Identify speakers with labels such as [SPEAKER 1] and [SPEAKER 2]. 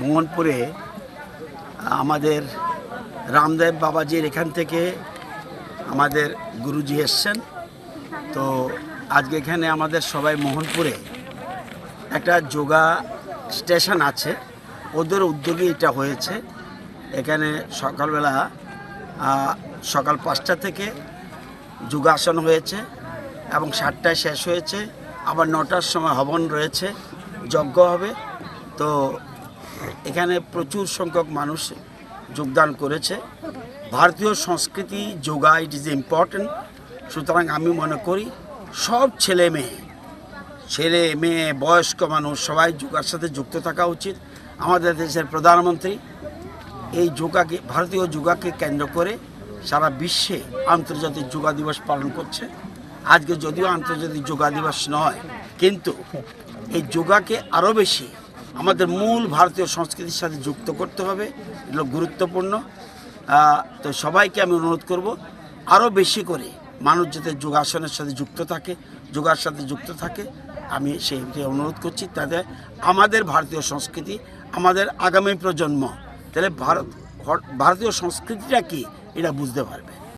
[SPEAKER 1] মোহনপুরে আমাদের রামদেব বাবাজির এখান থেকে আমাদের গুরুজি এসছেন। তো আজকে এখানে আমাদের সবাই মোহনপুরে একটা যোগা স্টেশন আছে, ওদের উদ্যোগে এটা হয়েছে। এখানে সকালবেলা সকাল 5টা থেকে যোগাসন হয়েছে এবং 7টায় শেষ হয়েছে। আবার 9টার সময় হবন রয়েছে, যজ্ঞ হবে। তো এখানে প্রচুর সংখ্যক মানুষ যোগদান করেছে। ভারতীয় সংস্কৃতি যোগা ইট ইজ ইম্পর্ট্যান্ট। সুতরাং আমি মনে করি সব ছেলে মেয়ে বয়স্ক মানুষ সবাই যোগার সাথে যুক্ত থাকা উচিত। আমাদের দেশের প্রধানমন্ত্রী এই যোগাকে, ভারতীয় যোগাকে কেন্দ্র করে সারা বিশ্বে আন্তর্জাতিক যোগা দিবস পালন করছে। আজকে যদিও আন্তর্জাতিক যোগা দিবস নয়, কিন্তু এই যোগাকে আরও বেশি আমাদের মূল ভারতীয় সংস্কৃতির সাথে যুক্ত করতে হবে, এগুলো গুরুত্বপূর্ণ। তো সবাইকে আমি অনুরোধ করব আরও বেশি করে মানুষ যাতে যোগাসনের সাথে যুক্ত থাকে, যোগার সাথে যুক্ত থাকে। আমি সেইটি অনুরোধ করছি, তাতে আমাদের ভারতীয় সংস্কৃতি, আমাদের আগামী প্রজন্ম তাহলে ভারতীয় সংস্কৃতিটা কি এটা বুঝতে পারবে।